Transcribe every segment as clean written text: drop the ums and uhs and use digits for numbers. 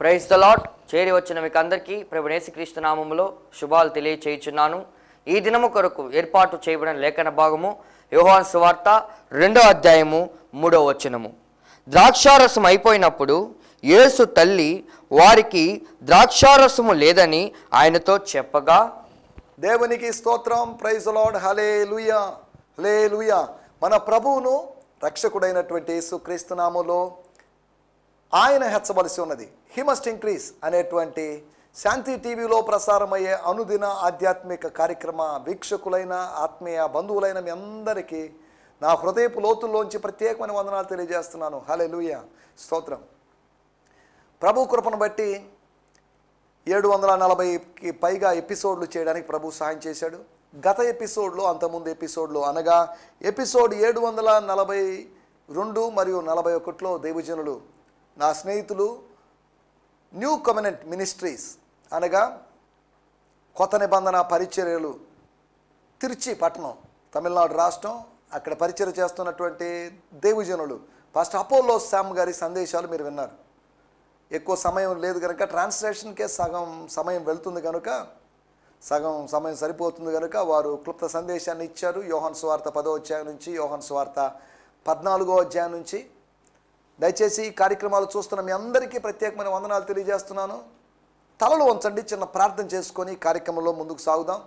Praise the lord. చేరి వచ్చిన మీకు అందరికీ ప్రభువైన యేసుక్రీస్తు నామములో శుభాలు తెలియచేయుచున్నాను. ఈ దినము కొరకు ఏర్పాటు చేయబడిన లేఖన భాగము యోహాను సువార్త 2వ అధ్యాయము 3వ వచనము. ద్రాక్షారసం అయిపోయినప్పుడు యేసు తల్లి వారికి ద్రాక్షారసము లేదని ఆయనతో చెప్పగా, దేవునికి స్తోత్రం. Praise the lord. Hallelujah, hallelujah. మన ప్రభువును రక్షకుడైనటువంటి యేసుక్రీస్తు నామములో ఆయన హెచ్చవలసి ఉన్నది. హీ మస్ట్ ఇంక్రీజ్ అనేటువంటి శాంతి టీవీలో ప్రసారమయ్యే అనుదిన ఆధ్యాత్మిక కార్యక్రమ వీక్షకులైన ఆత్మీయ బంధువులైన మీ అందరికీ నా హృదయపు లోతుల్లోంచి ప్రత్యేకమైన వందనాలు తెలియజేస్తున్నాను. హల్లెలూయా, స్తోత్రం. ప్రభు కృపను బట్టి 740కి పైగా ఎపిసోడ్లు చేయడానికి ప్రభు సహాయం చేశాడు. గత ఎపిసోడ్లో, అంతకుముందు ఎపిసోడ్లో అనగా ఎపిసోడ్ 742 మరియు 41లో దైవజనులు, నా స్నేహితులు, న్యూ కవెనెంట్ మినిస్ట్రీస్ అనగా కొత్త నిబంధన పరిచర్యలు, తిరుచి పట్టణం, తమిళనాడు రాష్ట్రం, అక్కడ పరిచర్య చేస్తున్నటువంటి దైవజనులు పాస్టర్ అపోలో శామ్ గారి సందేశాలు మీరు విన్నారు. ఎక్కువ సమయం లేదు కనుక ట్రాన్స్లేషన్కే సగం సమయం వెళ్తుంది కనుక, సగం సమయం సరిపోతుంది కనుక వారు క్లుప్త సందేశాన్ని ఇచ్చారు. యోహాను సువార్త 10వ అధ్యాయం నుంచి, యోహాను సువార్త 14వ అధ్యాయం నుంచి. దయచేసి ఈ కార్యక్రమాలు చూస్తున్న మీ అందరికీ ప్రత్యేకమైన వందనాలు తెలియజేస్తున్నాను. తలలు వంచండి, చిన్న ప్రార్థన చేసుకొని కార్యక్రమంలో ముందుకు సాగుదాం.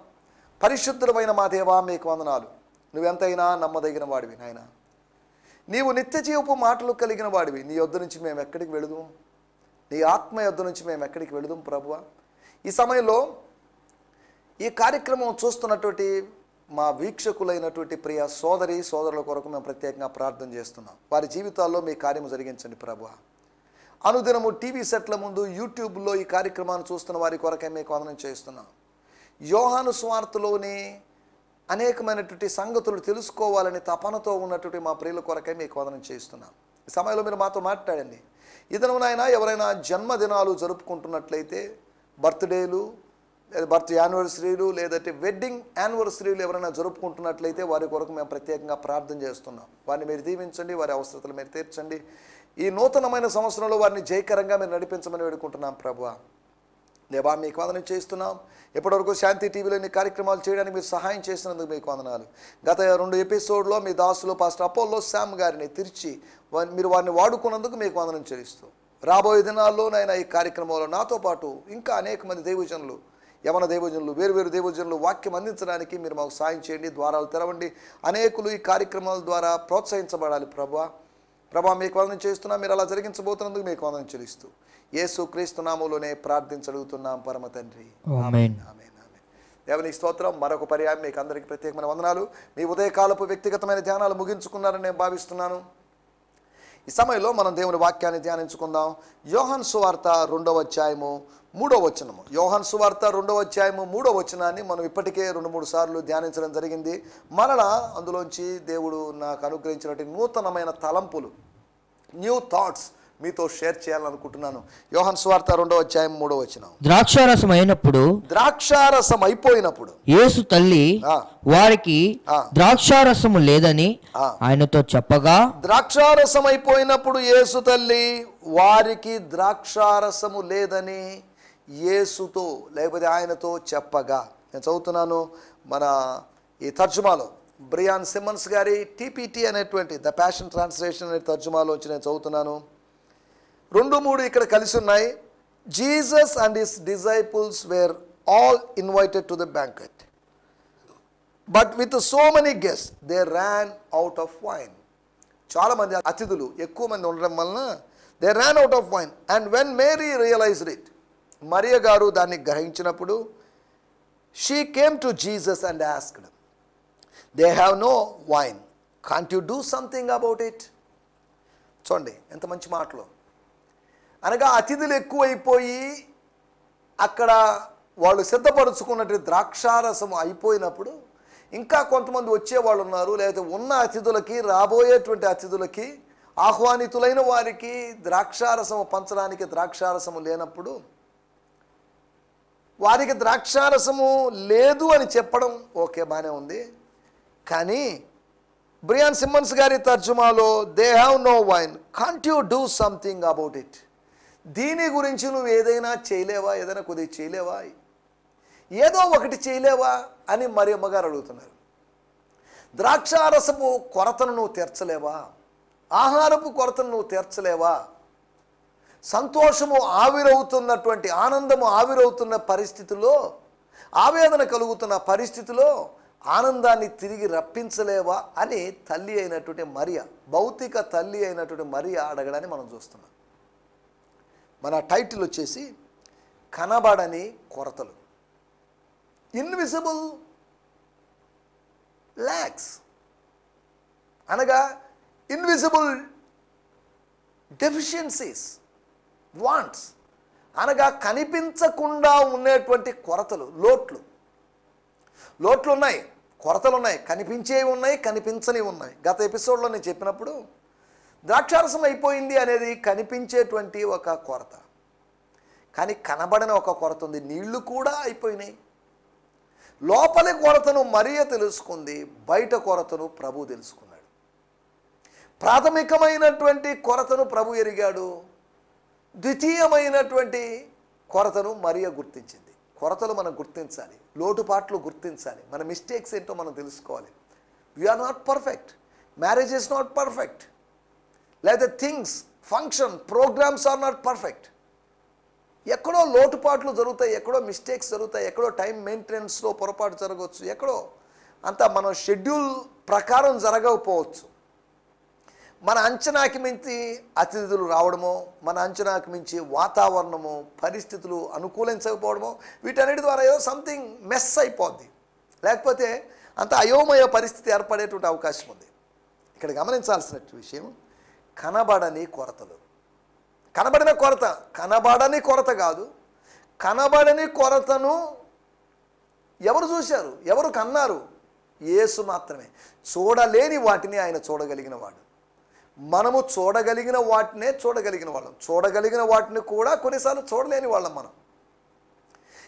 పరిశుద్ధుడమైన మా దేవా, మీకు వందనాలు. నువ్వెంతైనా నమ్మదగిన వాడివి నాయన. నీవు నిత్య జీవపు మాటలు కలిగిన వాడివి. నీ యొద్ద నుంచి మేము ఎక్కడికి వెళుదాం? నీ ఆత్మ యొద్ద నుంచి మేము ఎక్కడికి వెళుదాం ప్రభువా? ఈ సమయంలో ఈ కార్యక్రమం చూస్తున్నటువంటి మా వీక్షకులైనటువంటి ప్రియ సోదరి సోదరుల కొరకు మేము ప్రత్యేకంగా ప్రార్థన చేస్తున్నాం. వారి జీవితాల్లో మీ కార్యము జరిగించండి ప్రభువా. అనుదినము టీవీ సెట్ల ముందు, యూట్యూబ్లో ఈ కార్యక్రమాన్ని చూస్తున్న వారి కొరకే మీకు వందనం చేస్తున్నాం. యోహాను సువార్తలోని అనేకమైనటువంటి సంగతులు తెలుసుకోవాలని తపనతో ఉన్నటువంటి మా ప్రియుల కొరకే మీకు వందనం చేస్తున్నాం. ఈ సమయంలో మీరు మాతో మాట్లాడండి. ఇదనైనా ఎవరైనా జన్మదినాలు జరుపుకుంటున్నట్లయితే, బర్త్డేలు, బర్త్ యానివర్సరీలు, లేదంటే వెడ్డింగ్ యానివర్సరీలు ఎవరైనా జరుపుకుంటున్నట్లయితే వారి కొరకు మేము ప్రత్యేకంగా ప్రార్థన చేస్తున్నాం. వారిని మీరు దీవించండి, వారి అవసరతలు మీరు తీర్చండి. ఈ నూతనమైన సంవత్సరంలో వారిని జయకరంగా మీరు నడిపించమని వేడుకుంటున్నాం ప్రభువా. దేవా, మీకు వందనం చేస్తున్నాం. ఎప్పటివరకు శాంతి టీవీలో ఈ కార్యక్రమాలు చేయడానికి మీరు సహాయం చేసినందుకు మీకు వందనాలు. గత 2 ఎపిసోడ్లో మీ దాసులు పాస్టర్ అపోలో శామ్ గారిని తిరిచి మీరు వారిని వాడుకున్నందుకు మీకు వందనం చెల్లిస్తూ, రాబోయే దినాల్లో నాయన ఈ కార్యక్రమంలో నాతో పాటు ఇంకా అనేక మంది దైవజనులు, యవన దైవజనులు, వేరువేరు దైవజనులు వాక్యం అందించడానికి మీరు మాకు సాయం చేయండి. ద్వారాలు తెరవండి. అనేకులు ఈ కార్యక్రమాల ద్వారా ప్రోత్సహించబడాలి ప్రభువా. మీకు వందనం చేస్తున్నా. మీరు అలా జరిగించబోతున్నందుకు మీకు వందనం చెల్లిస్తూ యేసు క్రీస్తు నామములోనే ప్రార్థించడుగుతున్నాం పరమ తండ్రి, ఆమేన్. దేవునికి స్తోత్రం. మరొక పర్యాయం మీకు అందరికీ ప్రత్యేకమైన వందనాలు. మీ ఉదయకాలపు వ్యక్తిగతమైన ధ్యానాలు ముగించుకున్నారని నేను భావిస్తున్నాను. ఈ సమయంలో మనం దేవుని వాక్యాన్ని ధ్యానించుకుందాం. యోహాను సువార్త 2వ అధ్యాయము 3వ వచనము. యోహాను సువార్త 2వ అధ్యాయము 3వ వచనాన్ని మనం ఇప్పటికే 2-3 సార్లు ధ్యానించడం జరిగింది. మరలా అందులోంచి దేవుడు నాకు అనుగ్రహించినటువంటి నూతనమైన తలంపులు, న్యూ థాట్స్ మీతో షేర్ చేయాలనుకుంటున్నాను. యోహాను సువార్త 2వ అధ్యాయం 3వ వచనం. ద్రాక్షారసం అయిపోయినప్పుడు యేసు తల్లి వారికి ద్రాక్షారసము లేదని ఆయనతో చెప్పగా, ద్రాక్షారసం అయిపోయినప్పుడు యేసు తల్లి వారికి ద్రాక్షారసము లేదని యేసుతో లేకపోతే ఆయనతో చెప్పగా. నేను చదువుతున్నాను మన ఈ తర్జుమాలో, బ్రియాన్ సిమ్మన్స్ గారి టీపీటీ అనేటువంటి ద ప్యాషన్ ట్రాన్స్లేషన్ అనే తర్జుమాలోంచి నేను చదువుతున్నాను. 2-3 ఇక్కడ కలిసి ఉన్నాయి. Jesus and his disciples were all invited to the banquet, but with so many guests they ran out of wine. చాలామంది అతిథులు ఎక్కువ మంది ఉండడం వలన they ran out of wine. And when Mary realised it, మరియ గారు దాన్ని గ్రహించినప్పుడు, she came to Jesus and asked, they have no wine, can't you do something about it. చూడండి ఎంత మంచి మాటలు. అనగా అతిథులు ఎక్కువైపోయి అక్కడ వాళ్ళు సిద్ధపరుచుకున్నట్టు ద్రాక్షారసం అయిపోయినప్పుడు ఇంకా కొంతమంది వచ్చేవాళ్ళు ఉన్నారు. లేకపోతే ఉన్న అతిథులకి, రాబోయేటువంటి అతిథులకి, ఆహ్వానితులైన వారికి ద్రాక్షారసము పంచడానికి ద్రాక్షారసము లేనప్పుడు వారికి ద్రాక్షారసము లేదు అని చెప్పడం ఓకే, బాగానే ఉంది. కానీ బ్రియాన్ సిమ్మన్స్ గారి తర్జుమాలో they have no wine, can't you do something about it. దీని గురించి నువ్వు ఏదైనా చేయలేవా, ఏదైనా కొద్దిగా చేయలేవా, ఏదో ఒకటి చేయలేవా అని మరియమ్మ గారు అడుగుతున్నారు. ద్రాక్షారసపు కొరతను నువ్వు తీర్చలేవా, ఆహారపు కొరతను నువ్వు తీర్చలేవా, సంతోషము ఆవిరవుతున్నటువంటి, ఆనందము ఆవిరవుతున్న పరిస్థితిలో, ఆవేదన కలుగుతున్న పరిస్థితిలో ఆనందాన్ని తిరిగి రప్పించలేవా అని తల్లి అయినటువంటి మరియ, భౌతిక తల్లి అయినటువంటి మరియ అడగడాన్ని మనం చూస్తున్నాం. మన టైటిల్ వచ్చేసి కనబడని కొరతలు, ఇన్విజిబుల్ ల్యాక్స్, అనగా ఇన్విజిబుల్ డెఫిషియన్సీస్, వాంట్స్, అనగా కనిపించకుండా ఉండేటువంటి కొరతలు, లోట్లు ఉన్నాయి, కొరతలు ఉన్నాయి, కనిపించేవి ఉన్నాయి, కనిపించనివి ఉన్నాయి. గత ఎపిసోడ్లో నేను చెప్పినప్పుడు ద్రాక్షారసం అయిపోయింది అనేది కనిపించేటువంటి ఒక కొరత, కానీ కనబడని ఒక కొరత ఉంది, నీళ్లు కూడా అయిపోయినాయి. లోపలి కొరతను మరియ తెలుసుకుంది, బయట కొరతను ప్రభు తెలుసుకున్నాడు. ప్రాథమికమైనటువంటి కొరతను ప్రభు ఎరిగాడు, ద్వితీయమైనటువంటి కొరతను మరియ గుర్తించింది. కొరతలు మనం గుర్తించాలి, లోటుపాట్లు గుర్తించాలి, మన మిస్టేక్స్ ఏంటో మనం తెలుసుకోవాలి. We are not perfect, marriage is not perfect, లేదా things, function, programmes are not perfect. ఎక్కడో లోటుపాట్లు జరుగుతాయి, ఎక్కడో మిస్టేక్స్ జరుగుతాయి, ఎక్కడో టైం మెయింటెనెన్స్లో పొరపాటు జరగవచ్చు, ఎక్కడో అంతా మన షెడ్యూల్ ప్రకారం జరగకపోవచ్చు. మన అంచనాకి మించి అతిథులు రావడమో, మన అంచనాకి మించి వాతావరణము, పరిస్థితులు అనుకూలించకపోవడమో, వీటన్నిటి ద్వారా ఏదో సంథింగ్ మెస్ అయిపోద్ది, లేకపోతే అంత అయోమయ పరిస్థితి ఏర్పడేటువంటి అవకాశం ఉంది. ఇక్కడ గమనించాల్సిన విషయం కనబడని కొరతలు. కనబడిన కొరత, కనబడని కొరత కాదు, కనబడని కొరతను ఎవరు చూశారు, ఎవరు కన్నారు? యేసు మాత్రమే. చూడలేని వాటిని ఆయన చూడగలిగిన వాడు. మనము చూడగలిగిన వాటినే చూడగలిగిన వాళ్ళం, చూడగలిగిన వాటిని కూడా కొన్నిసార్లు చూడలేని వాళ్ళం.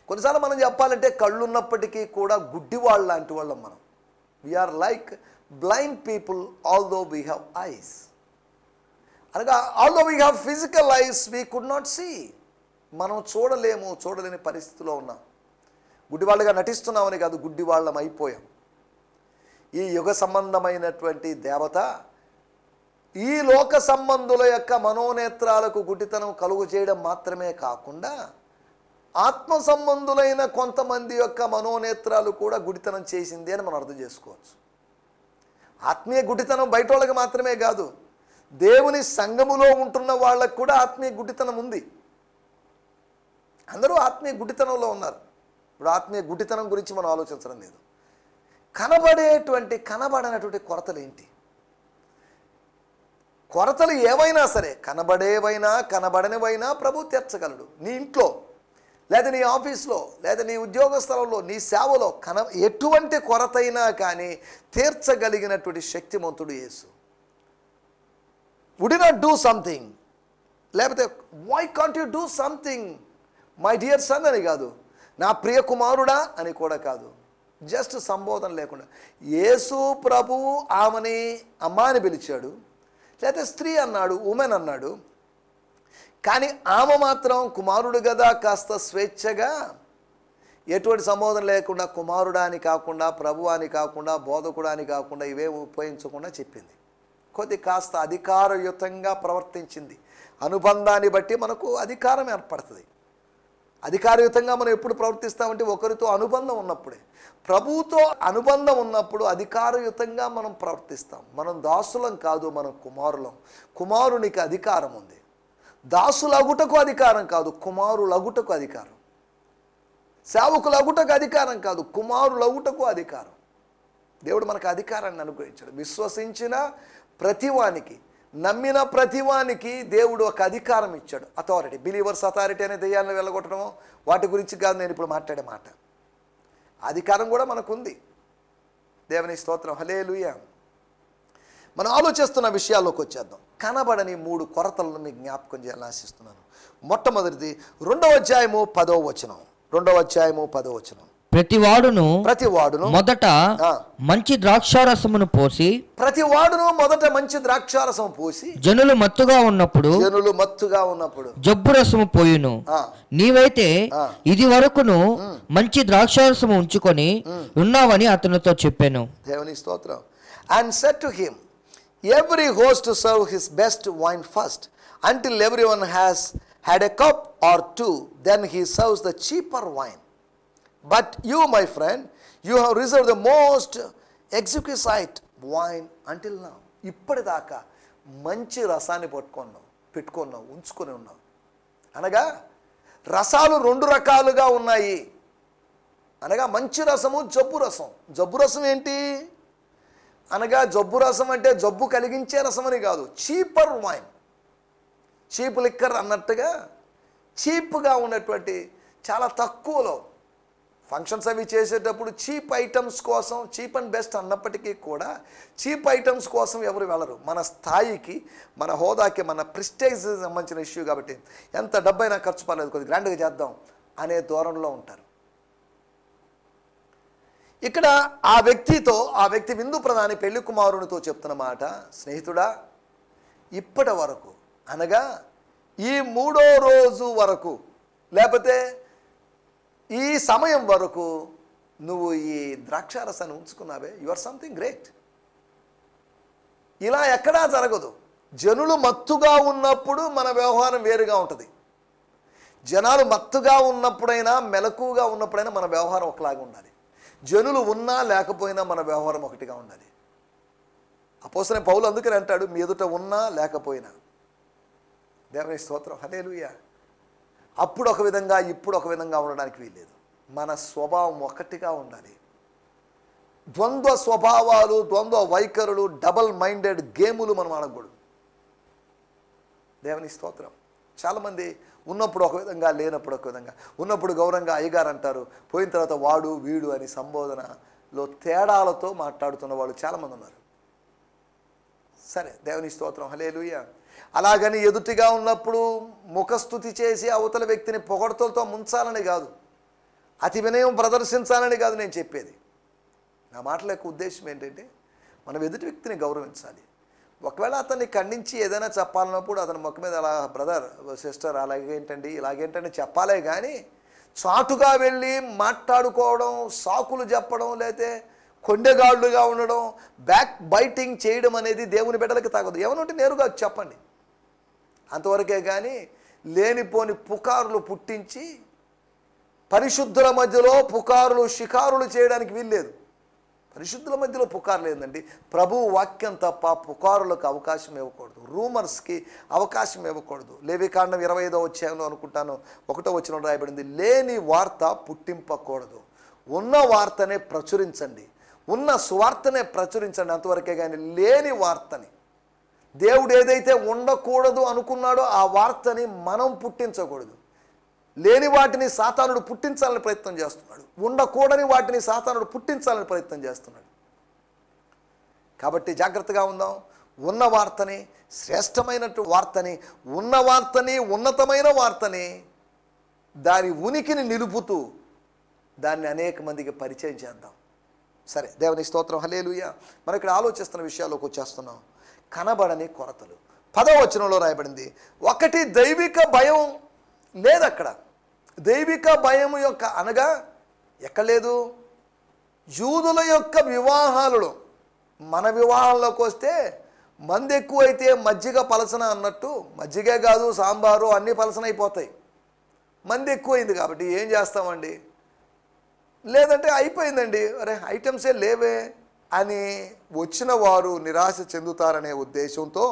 కొన్నిసార్లు మనం చెప్పాలంటే కళ్ళు ఉన్నప్పటికీ కూడా గుడ్డి వాళ్ళ లాంటి వాళ్ళం మనం. We are like blind people although we have eyes, అనగా although we have physical eyes we could not see. మనం చూడలేని పరిస్థితిలో ఉన్నాం. గుడ్డివాళ్ళుగా నటిస్తున్నామని కాదు, గుడ్డి వాళ్ళం అయిపోయాం. ఈ యుగ సంబంధమైనటువంటి దేవత ఈ లోక సంబంధుల యొక్క మనోనేత్రాలకు గుడ్డితనం కలుగు చేయడం మాత్రమే కాకుండా ఆత్మ సంబంధులైన కొంతమంది యొక్క మనోనేత్రాలు కూడా గుడితనం చేసింది అని మనం అర్థం చేసుకోవచ్చు. ఆత్మీయ గుడితనం బయట వాళ్ళకి మాత్రమే కాదు, దేవుని సంఘములో ఉంటున్న వాళ్ళకు కూడా ఆత్మీయ గుడితనం ఉంది. అందరూ ఆత్మీయ గుడితనంలో ఉన్నారు. ఇప్పుడు ఆత్మీయ గుడితనం గురించి మనం ఆలోచించడం లేదు. కనబడనటువంటి కొరతలు ఏంటి? కొరతలు ఏవైనా సరే, కనబడేవైనా కనబడనివైనా ప్రభు తీర్చగలడు. నీ ఇంట్లో, లేదా నీ ఆఫీస్లో, లేదా నీ ఉద్యోగ స్థలంలో, నీ సేవలో ఎటువంటి కొరతైనా కానీ తీర్చగలిగినటువంటి శక్తిమంతుడు Yesu. Would you not do something, లేకపోతే why can't you do something my dear son అని కాదు, నా ప్రియ కుమారుడా అని కూడా కాదు, జస్ట్ సంబోధన లేకుండా యేసు ప్రభువు ఆమెని అమ్మ అని పిలిచాడు, లేకపోతే స్త్రీ అన్నాడు, ఉమెన్ అన్నాడు. కానీ ఆమె మాత్రం కుమారుడు కదా కాస్త స్వేచ్ఛగా, ఎటువంటి సంబోధన లేకుండా కుమారుడా అని కాకుండా, ప్రభువా అని కాకుండా, బోధకుడా అని కాకుండా ఇవేం ఉపయోగించకుండా చెప్పింది. కాస్త అధికారయుతంగా ప్రవర్తించింది. అనుబంధాన్ని బట్టి మనకు అధికారం ఏర్పడుతుంది. అధికారయుతంగా మనం ఎప్పుడు ప్రవర్తిస్తామంటే ఒకరితో అనుబంధం ఉన్నప్పుడే. ప్రభువుతో అనుబంధం ఉన్నప్పుడు అధికారయుతంగా మనం ప్రవర్తిస్తాం. మనం దాసులం కాదు, మనం కుమారులం. కుమారునికి అధికారం ఉంది. దాసులగుటకు అధికారం కాదు, కుమారులగుటకు అధికారం. సేవకులగుటకు అధికారం కాదు, కుమారులగుటకు అధికారం. దేవుడు మనకు అధికారాన్ని అనుగ్రహించాడు. విశ్వసించిన ప్రతివానికి, నమ్మిన ప్రతివానికి దేవుడు ఒక అధికారం ఇచ్చాడు. అథారిటీ, బిలీవర్స్ అథారిటీ అనే దెయ్యాలను వెళ్ళగొట్టడమో వాటి గురించి కాదు నేను ఇప్పుడు మాట్లాడే మాట. అధికారం కూడా మనకుంది. దేవుని స్తోత్రం, హల్లెలూయా. మనం ఆలోచిస్తున్న విషయాల్లోకి వచ్చేద్దాం. కనబడని 3 కొరతలను మీకు జ్ఞాపకం చేయాలని ఆశిస్తున్నాను. మొట్టమొదటిది 2వ అధ్యాయము 10వ వచనం. 2వ అధ్యాయము 10వ వచనం. ప్రతివాడును మొదట మంచి ద్రాక్షారసమును పోసి మంచి ద్రాక్షారసం పోసి జనులు మత్తుగా ఉన్నప్పుడు జబ్బు రసము పోయును. నీవైతే ఇది వరకును మంచి ద్రాక్షారసము ఉంచుకొని ఉన్నావని అతనితో చెప్పాను. దేవుని స్తోత్రం. And said to him, every host to serve his best wine first, until everyone has had a cup or two, then he serves the cheaper wine. But you, my friend, you have reserved the most exquisite wine until now. ఇప్పటిదాకా మంచి రసాన్ని పెట్టుకున్నావు ఉంచుకొని ఉన్నావు. అనగా రసాలు రెండు రకాలుగా ఉన్నాయి. అనగా మంచి రసము, జబ్బు రసం. జబ్బు రసం ఏంటి అనగా, జబ్బు రసం అంటే జబ్బు కలిగించే రసం అని కాదు, చీపర్ వైన్, చీప్ లిక్కర్ అన్నట్టుగా చీప్గా ఉన్నటువంటి, చాలా తక్కువలో ఫంక్షన్స్ అవి చేసేటప్పుడు చీప్ ఐటమ్స్ కోసం, చీప్ అండ్ బెస్ట్ అన్నప్పటికీ కూడా చీప్ ఐటమ్స్ కోసం ఎవరు వెళ్ళరు. మన స్థాయికి, మన హోదాకి, మన ప్రెస్టేజ్ సంబంధించిన ఇష్యూ కాబట్టి ఎంత డబ్బైనా ఖర్చు పర్లేదు, కొద్దిగా గ్రాండ్గా చేద్దాం అనే ధోరణిలో ఉంటారు. ఇక్కడ ఆ వ్యక్తి విందు ప్రధాని పెళ్లి కుమారునితో చెప్తున్న మాట, స్నేహితుడా, ఇప్పటి వరకు అనగా ఈ మూడో రోజు వరకు, లేకపోతే ఈ సమయం వరకు నువ్వు ఈ ద్రాక్షారసాన్ని ఉంచుకున్నావే, యు ఆర్ సంథింగ్ గ్రేట్. ఇలా ఎక్కడా జరగదు. జనులు మత్తుగా ఉన్నప్పుడు మన వ్యవహారం వేరుగా ఉంటుంది. జనాలు మత్తుగా ఉన్నప్పుడైనా, మెలకుగా ఉన్నప్పుడైనా మన వ్యవహారం ఒకలాగా ఉండాలి. జనులు ఉన్నా లేకపోయినా మన వ్యవహారం ఒకటిగా ఉండాలి. అపోస్తలుడైన పౌలు అందుకని అంటాడు, మీ ఎదుట ఉన్నా లేకపోయినా. దేవుని స్తోత్రం, హల్లెలూయా. అప్పుడు ఒక విధంగా, ఇప్పుడు ఒక విధంగా ఉండడానికి వీల్లేదు. మన స్వభావం ఒకటిగా ఉండాలి. ద్వంద్వ స్వభావాలు, ద్వంద్వ వైఖరులు, డబల్ మైండెడ్ గేములు మనం ఆడకూడదు. దేవుని స్తోత్రం. చాలామంది ఉన్నప్పుడు ఒక విధంగా, లేనప్పుడు ఒక విధంగా. ఉన్నప్పుడు గౌరవంగా అయ్యగారు అంటారు, పోయిన తర్వాత వాడు వీడు అని సంబోధనలో తేడాలతో మాట్లాడుతున్న వాళ్ళు చాలామంది ఉన్నారు. సరే, దేవుని స్తోత్రం, హల్లెలూయా. అలాగని ఎదుటిగా ఉన్నప్పుడు ముఖస్థుతి చేసి అవతల వ్యక్తిని పొగడ్తలతో ముంచాలని కాదు, అతి వినయం ప్రదర్శించాలని కాదు నేను చెప్పేది. నా మాటల యొక్క ఉద్దేశం ఏంటంటే, మనం ఎదుటి వ్యక్తిని గౌరవించాలి. ఒకవేళ అతన్ని ఖండించి ఏదైనా చెప్పాలన్నప్పుడు అతని ముఖం మీద అలా, బ్రదర్, సిస్టర్, అలాగేంటండి, ఇలాగేంటండి చెప్పాలే కానీ చాటుగా వెళ్ళి మాట్లాడుకోవడం, సాకులు చెప్పడం, లేతే కొండెగాళ్ళుగా ఉండడం, బ్యాక్ బైటింగ్ చేయడం అనేది దేవుని బిడ్డలకి తాగదు. ఏమనుంటే నేరుగా చెప్పండి, అంతవరకే కానీ లేనిపోని పుకారులు పుట్టించి పరిశుద్ధుల మధ్యలో పుకారులు, షికారులు చేయడానికి వీల్లేదు. పరిశుద్ధుల మధ్యలో పుకారు లేదండి. ప్రభువు వాక్యం తప్ప పుకారులకు అవకాశం ఇవ్వకూడదు, రూమర్స్కి అవకాశం ఇవ్వకూడదు. లేవికాండం 25వ అధ్యాయంలో అనుకుంటాను 1వ వచనంలో రాయబడింది, లేని వార్త పుట్టింపకూడదు, ఉన్న వార్తనే ప్రచురించండి, ఉన్న సువార్తనే ప్రచురించండి, అంతవరకే కానీ లేని వార్తని, దేవుడు ఏదైతే ఉండకూడదు అనుకున్నాడో ఆ వార్తని మనం పుట్టించకూడదు. లేని వాటిని సాతానుడు పుట్టించాలని ప్రయత్నం చేస్తున్నాడు, ఉండకూడని వాటిని సాతానుడు పుట్టించాలని ప్రయత్నం చేస్తున్నాడు. కాబట్టి జాగ్రత్తగా ఉందాం. ఉన్న వార్తని, శ్రేష్టమైనట్టు వార్తని, ఉన్న వార్తని, ఉన్నతమైన వార్తని, దాని ఉనికిని నిలుపుతూ దాన్ని అనేక మందికి పరిచయం చేద్దాం. సరే, దేవుని స్తోత్రం, హల్లెలూయా. మనం ఇక్కడ ఆలోచిస్తున్న విషయాల్లోకి వచ్చేస్తున్నాం. కనబడని కొరతలు. 10వ వచనంలో రాయబడింది, ఒకటి దైవిక భయం లేదు అక్కడ. దైవిక భయం యొక్క అనగా ఎక్కడ లేదు? యూదుల యొక్క వివాహాలలో, మన వివాహాల్లోకి వస్తే మంది ఎక్కువైతే మజ్జిగ పలసన అన్నట్టు, మజ్జిగే కాదు సాంబారు అన్నీ పలసన అయిపోతాయి. మంది ఎక్కువైంది కాబట్టి ఏం చేస్తామండి, లేదంటే అయిపోయిందండి, అరే ఐటమ్సే లేవే అని వచ్చిన వారు నిరాశ చెందుతారనే ఉద్దేశంతో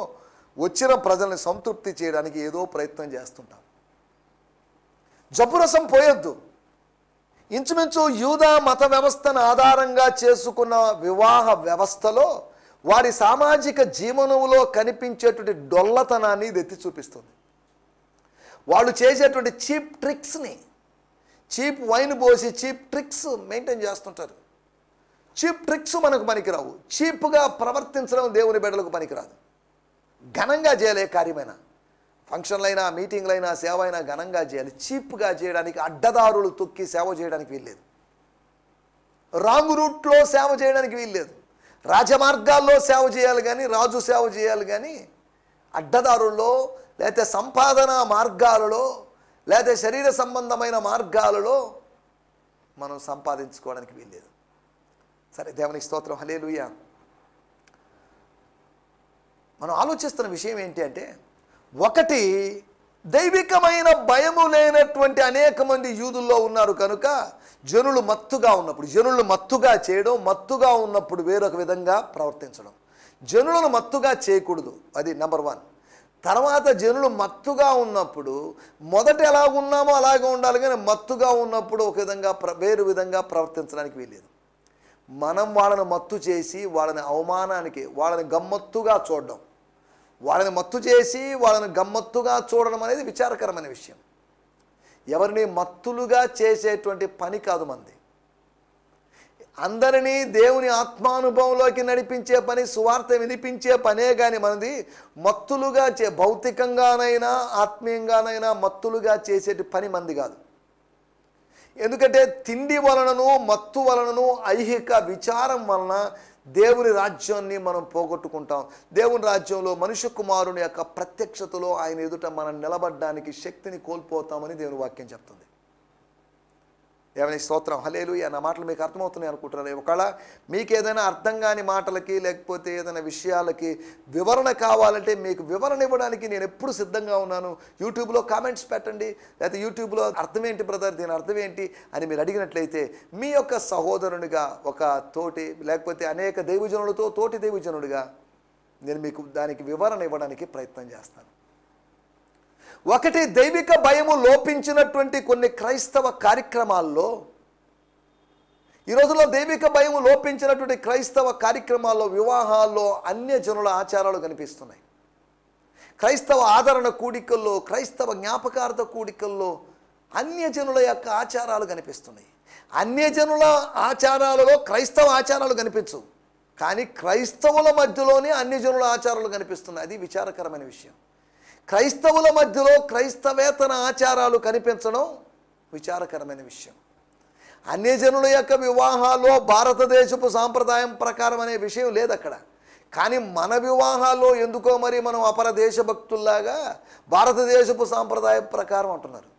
వచ్చిన ప్రజల్ని సంతృప్తి చేయడానికి ఏదో ప్రయత్నం చేస్తుంటాం. జబ్బురసం పోయొద్దు. ఇంచుమించు యూదా మత వ్యవస్థను ఆధారంగా చేసుకున్న వివాహ వ్యవస్థలో వారి సామాజిక జీవనంలో కనిపించేటువంటి డొల్లతనాన్ని ఇది ఎత్తి చూపిస్తుంది. వాళ్ళు చేసేటువంటి చీప్ ట్రిక్స్ని, చీప్ వైన్ పోసి చీప్ ట్రిక్స్ మెయింటైన్ చేస్తుంటారు. చీప్ ట్రిక్స్ మనకు పనికిరావు. చీప్గా ప్రవర్తించడం దేవుని బిడ్డలకు పనికిరాదు. ఘనంగా చేయలే కార్యమైనా, ఫంక్షన్లైనా, మీటింగ్లైనా, సేవ అయినా ఘనంగా చేయాలి. చీప్గా చేయడానికి, అడ్డదారులు తొక్కి సేవ చేయడానికి వీల్లేదు. రాంగ్ రూట్లో సేవ చేయడానికి వీల్లేదు. రాజమార్గాల్లో సేవ చేయాలి కానీ, రాజు సేవ చేయాలి కానీ, అడ్డదారుల్లో లేకపోతే సంపాదన మార్గాలలో లేకపోతే శరీర సంబంధమైన మార్గాలలో మనం సంపాదించుకోవడానికి వీల్లేదు. సరే, దేవునికి స్తోత్రం, హల్లెలూయా. మనం ఆలోచిస్తున్న విషయం ఏంటి అంటే, ఒకటి, దైవికమైన భయము లేనటువంటి అనేక మంది యూదుల్లో ఉన్నారు కనుక జనులు మత్తుగా ఉన్నప్పుడు, జనులను మత్తుగా చేయడం, మత్తుగా ఉన్నప్పుడు వేరొక విధంగా ప్రవర్తించడం. జనులను మత్తుగా చేయకూడదు, అది నెంబర్ 1. తర్వాత జనులు మత్తుగా ఉన్నప్పుడు మొదట ఎలా ఉన్నామో అలాగే ఉండాలి కానీ మత్తుగా ఉన్నప్పుడు ఒక విధంగా వేరు విధంగా ప్రవర్తించడానికి వీల్లేదు. మనం వాళ్ళని మత్తు చేసి వాళ్ళని అవమానానికి, వాళ్ళని గమ్మత్తుగా చూడడం, వాళ్ళని మత్తు చేసి వాళ్ళని గమ్మత్తుగా చూడడం అనేది విచారకరమైన విషయం. ఎవరిని మత్తులుగా చేసేటువంటి పని కాదు మంది. అందరినీ దేవుని ఆత్మానుభవంలోకి నడిపించే పని, సువార్త వినిపించే పనే కానీ మనది మత్తులుగా భౌతికంగానైనా ఆత్మీయంగానైనా మత్తులుగా చేసేటి పని మంది కాదు. ఎందుకంటే తిండి వలనను మత్తు వలనను ఐహిక విచారం వలన దేవుని రాజ్యాన్ని మనం పోగొట్టుకుంటాం. దేవుని రాజ్యంలో మనుష్య కుమారుని యొక్క ప్రత్యక్షతలో ఆయన ఎదుట మనం నిలబడడానికి శక్తిని కోల్పోతామని దేవుని వాక్యం చెప్తుంది. దేవుని స్తోత్రం, హల్లెలూయా. నా మాటలు మీకు అర్థమవుతున్నాయి అనుకుంటున్నారు. ఒకవేళ మీకు ఏదైనా అర్థం కాని మాటలకి లేకపోతే ఏదైనా విషయాలకి వివరణ కావాలంటే మీకు వివరణ ఇవ్వడానికి నేను ఎప్పుడు సిద్ధంగా ఉన్నాను. యూట్యూబ్లో కామెంట్స్ పెట్టండి, లేకపోతే యూట్యూబ్లో అర్థం ఏంటి బ్రదర్, దీని అర్థం ఏంటి అని మీరు అడిగినట్లయితే మీ యొక్క సహోదరునిగా, ఒక తోటి లేకపోతే అనేక దైవజనులతో తోటి దైవజనుడిగా నేను మీకు దానికి వివరణ ఇవ్వడానికి ప్రయత్నం చేస్తాను. ఒకటి, దైవిక భయము లోపించినటువంటి కొన్ని క్రైస్తవ కార్యక్రమాల్లో, ఈ రోజుల్లో దైవిక భయము లోపించినటువంటి క్రైస్తవ కార్యక్రమాల్లో, వివాహాల్లో అన్యజనుల ఆచారాలు కనిపిస్తున్నాయి. క్రైస్తవ ఆదరణ కూడికల్లో, క్రైస్తవ జ్ఞాపకార్థ కూడికల్లో అన్యజనుల యొక్క ఆచారాలు కనిపిస్తున్నాయి. అన్యజనుల ఆచారాలలో క్రైస్తవ ఆచారాలు కనిపించవు, కానీ క్రైస్తవుల మధ్యలోనే అన్యజనుల ఆచారాలు కనిపిస్తున్నాయి. అది విచారకరమైన విషయం. క్రైస్తవుల మధ్యలో క్రైస్తవేతర ఆచారాలు కనిపించడం విచారకరమైన విషయం. అన్యజనుల యొక్క వివాహాల్లో భారతదేశపు సాంప్రదాయం ప్రకారం అనే విషయం లేదు అక్కడ. కానీ మన వివాహాల్లో ఎందుకో మరి మనం అపర దేశభక్తుల్లాగా భారతదేశపు సాంప్రదాయం ప్రకారం అంటున్నారు.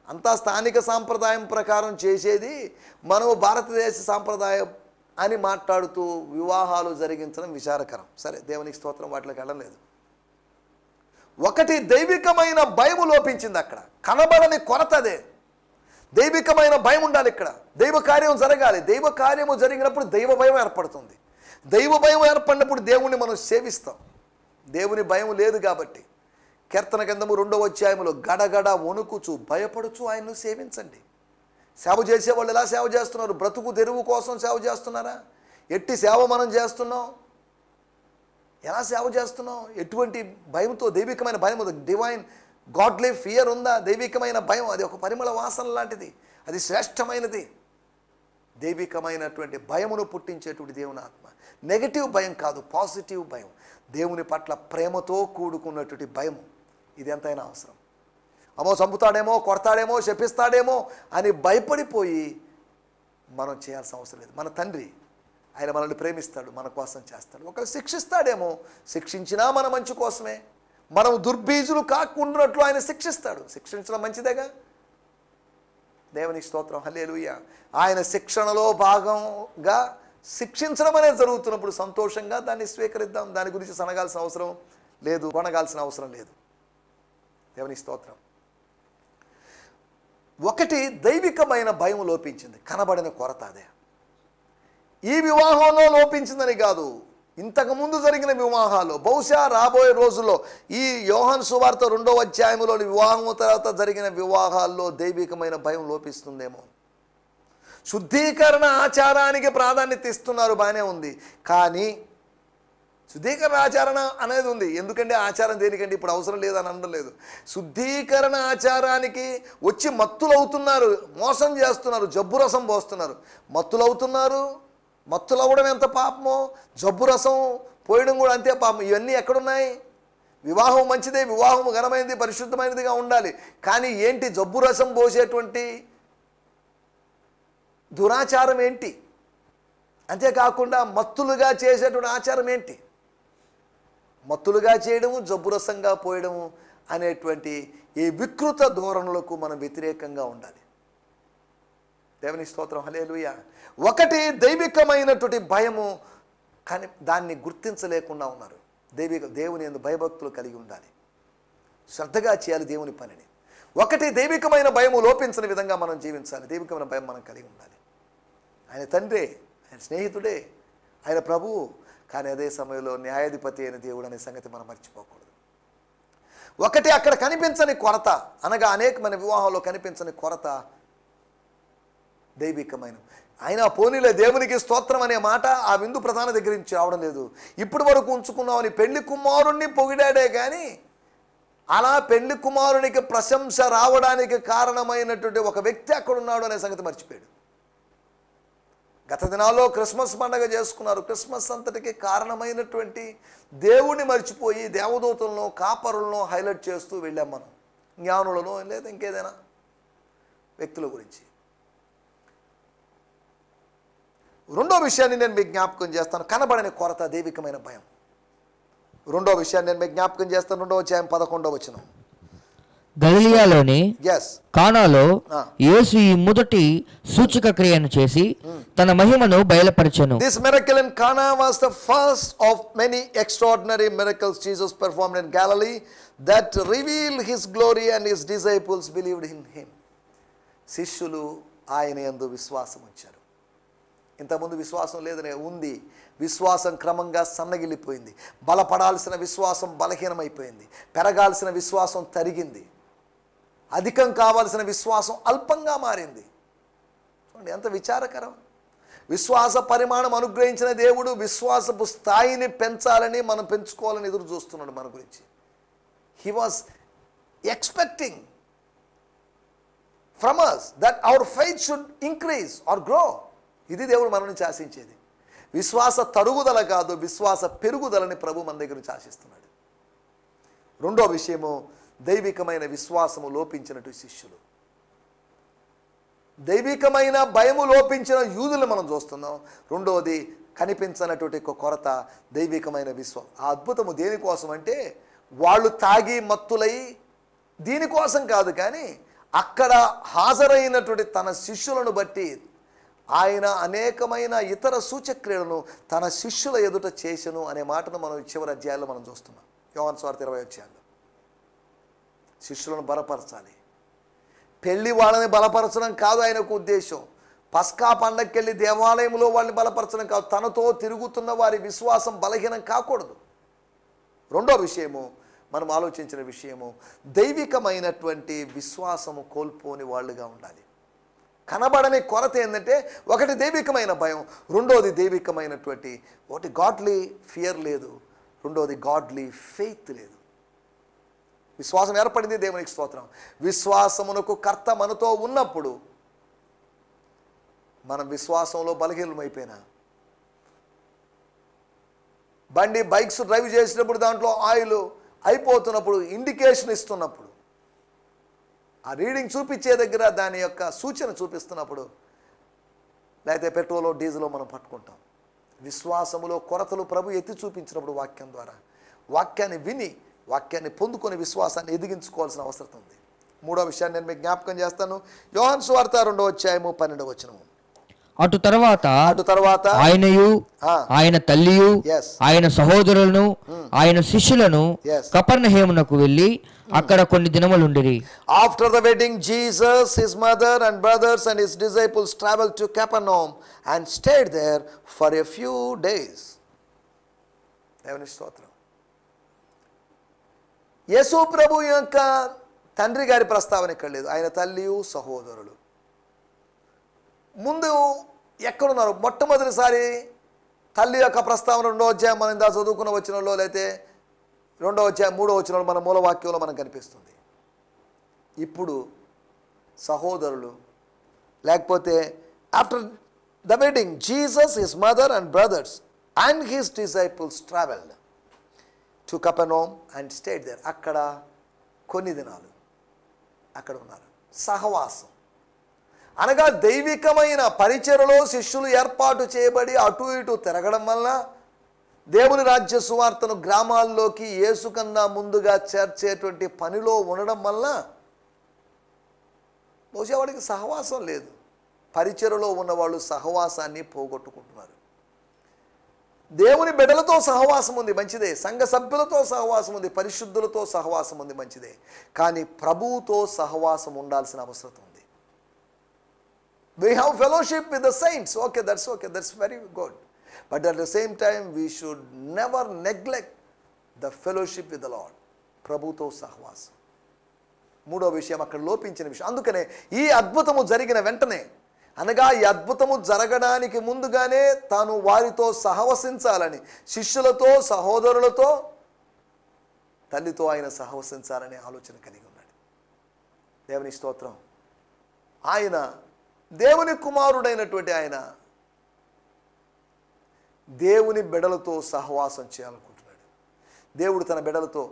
అంతా స్థానిక సాంప్రదాయం ప్రకారం చేసేది మనం భారతదేశ సాంప్రదాయం అని మాట్లాడుతూ వివాహాలు జరిగించడం విచారకరం. సరే, దేవునికి స్తోత్రం, వాటిలోకి వెళ్ళలేదు. ఒకటి, దైవికమైన భయం లోపించింది అక్కడ. కనబడని కొరత అదే. దైవికమైన భయం ఉండాలి ఇక్కడ. దైవ కార్యం జరగాలి. దైవ కార్యము జరిగినప్పుడు దైవ భయం ఏర్పడుతుంది. దైవ భయం ఏర్పడినప్పుడు దేవుణ్ణి మనం సేవిస్తాం. దేవుని భయం లేదు కాబట్టి కీర్తన గ్రంథము 2వ అధ్యాయములో గడగడ వణుకుచు భయపడుచు ఆయన్ను సేవించండి. సేవ చేసేవాళ్ళు ఎలా సేవ చేస్తున్నారు? బ్రతుకు తెరువు కోసం సేవ చేస్తున్నారా? ఎట్టి సేవ మనం చేస్తున్నాం? ఎలా సేవ చేస్తున్నాం? ఎటువంటి భయంతో? దైవికమైన భయం, డివైన్ గాడ్లీ ఫియర్ ఉందా? దైవికమైన భయం అది ఒక పరిమళ వాసన లాంటిది, అది శ్రేష్టమైనది. దైవికమైనటువంటి భయమును పుట్టించేటువంటి దేవుని ఆత్మ. నెగటివ్ భయం కాదు, పాజిటివ్ భయం. దేవుని పట్ల ప్రేమతో కూడుకున్నటువంటి భయం. ఇది ఎంతైనా అవసరం. అమ్మో చంపుతాడేమో, కొడతాడేమో, శపిస్తాడేమో అని భయపడిపోయి మనం చేయాల్సిన అవసరం లేదు. మన తండ్రి ఆయన మనల్ని ప్రేమిస్తాడు, మన కోసం చేస్తాడు. ఒకరు శిక్షిస్తాడేమో, శిక్షించినా మన మంచి కోసమే. మనం దుర్బీజులు కాకుండానట్లు ఆయన శిక్షిస్తాడు. శిక్షించడం మంచిదేగా. దేవునికి స్తోత్రం, హల్లెలూయా. ఆయన శిక్షణలో భాగంగా శిక్షించడం అనేది జరుగుతున్నప్పుడు సంతోషంగా దాన్ని స్వీకరిద్దాం. దాని గురించి సనగాల్సిన అవసరం లేదు, కొనగాల్సిన అవసరం లేదు. దేవునికి స్తోత్రం. ఒకటి, దైవికమైన భయం లోపించింది, కనబడిన కొరత అదే. ఈ వివాహంలో లోపించిందని కాదు, ఇంతకుముందు జరిగిన వివాహాలు, బహుశా రాబోయే రోజుల్లో ఈ యోహాను సువార్త 2వ అధ్యాయంలోని వివాహం తర్వాత జరిగిన వివాహాల్లో దైవికమైన భయం లోపిస్తుందేమో. శుద్ధీకరణ ఆచారానికి ప్రాధాన్యత ఇస్తున్నారు, బాగానే ఉంది. కానీ శుద్ధీకరణ ఆచారణ అనేది ఉంది. ఎందుకంటే ఆచారం దేనికంటే ఇప్పుడు అవసరం లేదని అనడం లేదు. శుద్ధీకరణ ఆచారానికి వచ్చి మత్తులవుతున్నారు, మోసం చేస్తున్నారు, జబ్బు రసం పోస్తున్నారు. మత్తులవుతున్నారు. మత్తులవ్వడం ఎంత పాపమో, జబ్బు రసం పోయడం కూడా అంతే పాపం. ఇవన్నీ ఎక్కడున్నాయి? వివాహం మంచిదే, వివాహం ఘనమైనది, పరిశుద్ధమైనదిగా ఉండాలి. కానీ ఏంటి జబ్బు రసం పోసేటువంటి దురాచారం ఏంటి? అంతేకాకుండా మత్తులుగా చేసేటువంటి ఆచారం ఏంటి? మత్తులుగా చేయడము, జబ్బురసంగా పోయడము అనేటువంటి ఈ వికృత ధోరణులకు మనం వ్యతిరేకంగా ఉండాలి. దేవుని స్తోత్రం, హల్లెలూయా. ఒకటి దైవికమైనటువంటి భయము, కానీ దాన్ని గుర్తించలేకుండా ఉన్నారు. దేవుని యందు భయభక్తులు కలిగి ఉండాలి, శ్రద్ధగా చేయాలి దేవుని పనిని. ఒకటి దైవికమైన భయము లోపించని విధంగా మనం జీవించాలి. దైవికమైన భయం మనం కలిగి ఉండాలి. ఆయన తండ్రే, ఆయన స్నేహితుడే, ఆయన ప్రభువు, కానీ అదే సమయంలో న్యాయాధిపతి అయిన దేవుడు అనే సంగతి మనం మర్చిపోకూడదు. ఒకటి అక్కడ కనిపించని కొరత, అనగా అనేకమైన వివాహాల్లో కనిపించని కొరత దైవికమైన. ఆయన పోనీలే దేవునికి స్తోత్రం అనే మాట ఆ విందు ప్రధాన దగ్గర నుంచి రావడం లేదు. ఇప్పటి వరకు ఉంచుకున్నామని పెళ్లి కుమారుణ్ణి పొగిడాడే కానీ అలా పెళ్లి కుమారునికి ప్రశంస రావడానికి కారణమైనటువంటి ఒక వ్యక్తి అక్కడ ఉన్నాడు అనే సంగతి మర్చిపోయాడు. గత దినాల్లో క్రిస్మస్ పండుగ చేసుకున్నారు. క్రిస్మస్ అంతటికి కారణమైనటువంటి దేవుణ్ణి మర్చిపోయి దేవదూతలను, కాపరులను హైలైట్ చేస్తూ వెళ్ళాం మనం, జ్ఞానులను లేదా ఇంకేదైనా వ్యక్తుల గురించి. రెండో విషయాన్ని నేను మీకు జ్ఞాపకం చేస్తాను, కనబడని కొరత, దైవికమైన భయం. రెండో విషయాన్ని నేను మీకు జ్ఞాపకం చేస్తాను. 2వ అధ్యాయం 11వ వచనం. గలిలియాలోని yes కానాలో యేసు ఈ మొదటి సూచక క్రియను చేసి తన మహిమను బయలుపరచెను. This miracle in Cana was the first of many extraordinary miracles Jesus performed in Galilee that revealed his glory, and his disciples believed in him. శిష్యులు ఆయన యందు విశ్వాసం ఉంచారు. ఇంతకుముందు విశ్వాసం లేదనే ఉంది. విశ్వాసం క్రమంగా సన్నగిల్లిపోయింది. బలపడాల్సిన విశ్వాసం బలహీనమైపోయింది. పెరగాల్సిన విశ్వాసం తరిగింది. అధికం కావాల్సిన విశ్వాసం అల్పంగా మారింది. చూడండి ఎంత విచారకరం. విశ్వాస పరిమాణం అనుగ్రహించిన దేవుడు విశ్వాసపు స్థాయిని పెంచాలని, మనం పెంచుకోవాలని ఎదురు చూస్తున్నాడు మన గురించి. He was expecting from us that our faith should increase or grow. ఇది దేవుడు మన నుంచి ఆశించేది. విశ్వాస తరుగుదల కాదు, విశ్వాస పెరుగుదలని ప్రభు మన దగ్గర నుంచి ఆశిస్తున్నాడు. రెండో విషయము, దైవికమైన విశ్వాసము లోపించినట్టు శిష్యులు. దైవికమైన భయము లోపించిన యూదులను మనం చూస్తున్నాం. రెండోది కనిపించినటువంటి కొరత, దైవికమైన విశ్వాసం. ఆ అద్భుతము దేనికోసం అంటే వాళ్ళు తాగి మత్తులై దీనికోసం కాదు, కానీ అక్కడ హాజరైనటువంటి తన శిష్యులను బట్టి ఆయన అనేకమైన ఇతర సూచక్రియలను తన శిష్యుల ఎదుట చేసెను అనే మాటను మనం చివరి అధ్యాయాల్లో మనం చూస్తున్నాం. యోహాను సువార్త 20వ అధ్యాయంలో శిష్యులను బలపరచాలి. పెళ్లి వాళ్ళని బలపరచడం కాదు ఆయనకు ఉద్దేశం. పస్కా పండగకి వెళ్ళి దేవాలయంలో వాళ్ళని బలపరచడం కాదు, తనతో తిరుగుతున్న వారి విశ్వాసం బలహీనం కాకూడదు. రెండో విషయము, మనం ఆలోచించిన విషయము, దైవికమైనటువంటి విశ్వాసము కోల్పోని వాళ్ళుగా ఉండాలి. కనబడని కొరత ఏంటంటే ఒకటి దైవికమైన భయం, రెండోది దైవికమైనటువంటి ఒకటి గాడ్లీ ఫియర్ లేదు, రెండోది గాడ్లీ ఫెయిత్ లేదు. విశ్వాసం ఏర్పడింది, దేవునికి స్తోత్రం. విశ్వాసమునకు కర్త మనతో ఉన్నప్పుడు మనం విశ్వాసంలో బలహీనమైపోయినా, బైక్స్ డ్రైవ్ చేసినప్పుడు దాంట్లో ఆయిల్ అయిపోతున్నప్పుడు, ఇండికేషన్ ఇస్తున్నప్పుడు, ఆ రీడింగ్ చూపించే దగ్గర దాని యొక్క సూచన చూపిస్తున్నప్పుడు, లేకపోతే పెట్రోలో డీజిలో మనం పట్టుకుంటాం. విశ్వాసములో కొరతలు ప్రభు ఎత్తి చూపించినప్పుడు వాక్యం ద్వారా, వాక్యాన్ని విని వాక్యాన్ని పొందుకొని విశ్వాసాన్ని ఎదిగించుకోవాల్సిన అవసరం ఉంది. మూడో విషయాన్ని నేను మీకు జ్ఞాపకం చేస్తాను. యోహాను సువార్త 2వ అధ్యాయము 12వ వచనము. అటు తర్వాత ఆయనయు ఆయన తల్లియు ఆయన సహోదరులను ఆయన శిష్యులను కపెర్నహూమునకు వెళ్ళి అక్కడ కొన్ని దినములుండిరి. After the wedding, Jesus, his mother and brothers and his disciples traveled to Capernaum and stayed there for a few days. దేవుని స్తోత్రం. యేసు ప్రభు యొక్క తండ్రి గారి ప్రస్తావన ఇక్కడ లేదు. ఆయన తల్లియు సహోదరులు ముందు ఎక్కడున్నారు? మొట్టమొదటిసారి తల్లి యొక్క ప్రస్తావన 2వ అధ్యాయం మనం ఇందా చదువుకున్న వచనంలో, లేకపోతే 2వ అధ్యాయం 3వ వచనంలో మన మూలవాక్యంలో మనకు కనిపిస్తుంది. ఇప్పుడు సహోదరులు, లేకపోతే after the wedding Jesus, his mother and brothers and his disciples travelled to Capernaum and stayed there. అక్కడ కొన్ని దినాలు అక్కడ ఉన్నారు. సహవాసం. అనగా దైవికమైన పరిచర్యలో శిష్యులు ఏర్పాటు చేయబడి అటు ఇటు తిరగడం వల్ల దేవుని రాజ్య సువార్తను గ్రామాల్లోకి యేసు కన్నా ముందుగా చేర్చేటువంటి పనిలో ఉండడం వల్ల బహుశా వాడికి సహవాసం లేదు. పరిచర్యలో ఉన్నవాళ్ళు సహవాసాన్ని పోగొట్టుకుంటున్నారు. దేవుని బిడ్డలతో సహవాసం ఉంది, మంచిదే. సంఘ సభ్యులతో సహవాసం ఉంది, పరిశుద్ధులతో సహవాసం ఉంది, మంచిదే. కానీ ప్రభువుతో సహవాసం ఉండాల్సిన అవసరం ఉంది. We have fellowship with the saints. Okay, that's very good. But at the same time, we should never neglect the fellowship with the Lord. ప్రభుతో సహవాసం. మూడో విషయం అక్కడ లోపించిన విషయం. అందుకనే ఈ అద్భుతము జరిగిన వెంటనే, అనగా ఈ అద్భుతము జరగడానికి ముందుగానే తాను వారితో సహవసించాలని, శిష్యులతో, సహోదరులతో, తల్లితో ఆయన సహవసించాలనే ఆలోచన కలిగి ఉన్నాడు. దేవుని స్తోత్రం. ఆయన దేవుని కుమారుడైనటువంటి ఆయన దేవుని బిడలతో సహవాసం చేయాలనుకుంటున్నాడు. దేవుడు తన బిడలతో,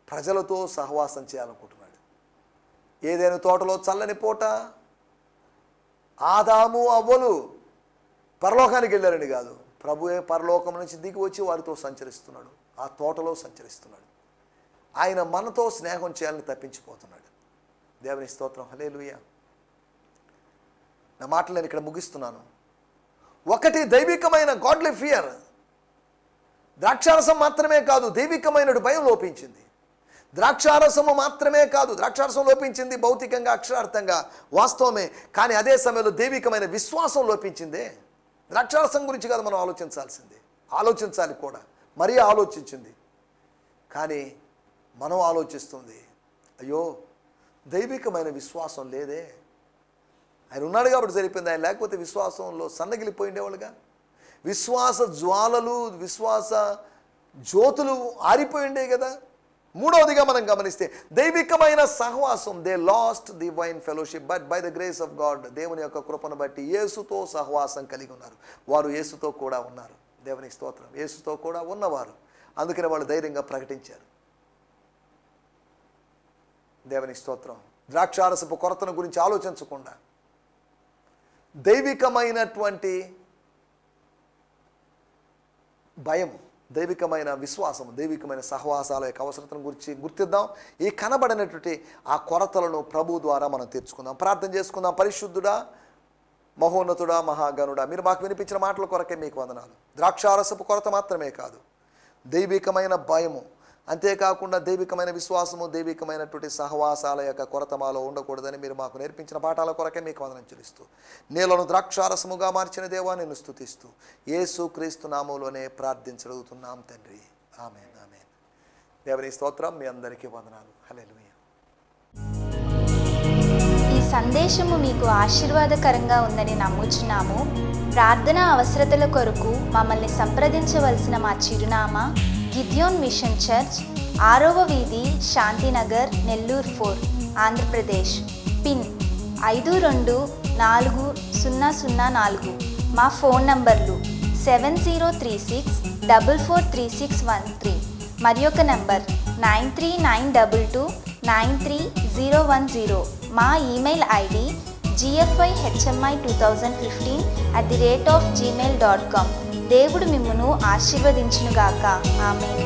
ప్రజలతో సహవాసం చేయాలనుకుంటున్నాడు. ఏదైనా తోటలో చల్లని పూట ఆదాము అవ్వలు పరలోకానికి వెళ్ళారని కాదు, ప్రభువే పరలోకం నుంచి దిగి వచ్చి వారితో సంచరిస్తున్నాడు, ఆ తోటలో సంచరిస్తున్నాడు. ఆయన మనతో స్నేహం చేయాలని తప్పించిపోతున్నాడు. దేవుని స్తోత్రం. హల్లెలూయా. నా మాటలు నేను ఇక్కడ ముగిస్తున్నాను. ఒకటి, దైవికమైన గాడ్లీ ఫియర్. ద్రాక్షారసం మాత్రమే కాదు, దైవికమైన భయం లోపించింది. ద్రాక్షారసము మాత్రమే కాదు, ద్రాక్షారసం లోపించింది భౌతికంగా, అక్షరార్థంగా, వాస్తవమే. కానీ అదే సమయంలో దైవికమైన విశ్వాసం లోపించిందే. ద్రాక్షారసం గురించి కాదు మనం ఆలోచించాలి కూడా, మరీ ఆలోచించింది. కానీ మనం ఆలోచిస్తుంది, అయ్యో దైవికమైన విశ్వాసం లేదే. ఆయన ఉన్నాడు కాబట్టి సరిపోయింది. ఆయన లేకపోతే విశ్వాసంలో సన్నగిలిపోయిండేవాళ్ళుగా. విశ్వాస జ్వాలలు, విశ్వాస జ్యోతులు ఆరిపోయిండే కదా. మూడవదిగా మనం గమనిస్తే దైవికమైన సహవాసం. They last the wine fellowship but by the grace of God, దేవుని యొక్క కృపను బట్టి యేసుతో సహవాసం కలిగి ఉన్నారు. వారు యేసుతో కూడా ఉన్నారు. దేవుని స్తోత్రం. యేసుతో కూడా ఉన్నవారు, అందుకనే వాళ్ళు ధైర్యంగా ప్రకటించారు. దేవుని స్తోత్రం. ద్రాక్షారసపు కొరతను గురించి ఆలోచించకుండా దైవికమైనటువంటి భయం, దైవికమైన విశ్వాసం, దైవికమైన సహవాసాల యొక్క అవసరతను గురించి గుర్తిద్దాం. ఈ కనబడినటువంటి ఆ కొరతలను ప్రభు ద్వారా మనం తీర్చుకుందాం. ప్రార్థన చేసుకుందాం. పరిశుద్ధుడా, మహోన్నతుడా, మహాగణుడా, మీరు మాకు వినిపించిన మాటల కొరకే మీకు వందనాలు. ద్రాక్షారసపు కొరత మాత్రమే కాదు, దైవికమైన భయము, అంతేకాకుండా దైవికమైన విశ్వాసము, దైవికమైనటువంటి సహవాసాల యొక్క కొరత మాలో ఉండకూడదని మీరు మాకు నేర్పించిన పాఠాల కొరకే మీకు వందనం చెల్లిస్తూ, నీళ్లను ద్రాక్షారసముగా మార్చిన దేవా నిన్ను స్తుతిస్తూ యేసు క్రీస్తు నామములోనే ప్రార్థించగలుగుతున్నాం తండ్రి. ఆమేన్, ఆమేన్. దేవుని స్తోత్రం. మీ అందరికీ వందనాలు. హల్లెలూయా. ఈ సందేశము మీకు ఆశీర్వాదకరంగా ఉందని నమ్ముచున్నాము. ప్రార్థన అవసరతల కొరకు మమ్మల్ని సంప్రదించవలసిన మా చిరునామా గిద్యోన్ మిషన్ చర్చ్, 6వ వీధి, శాంతినగర్, నెల్లూరు 4, ఆంధ్రప్రదేశ్. పిన్ 524004. మా ఫోన్ నంబర్లు 7036443613, మరి ఒక నంబర్ 9392293010. మా ఈమెయిల్ ఐడి gfihmi2015@gmail.com. దేవుడు మిమ్మును ఆశీర్వదించునుగాక. ఆమేన్.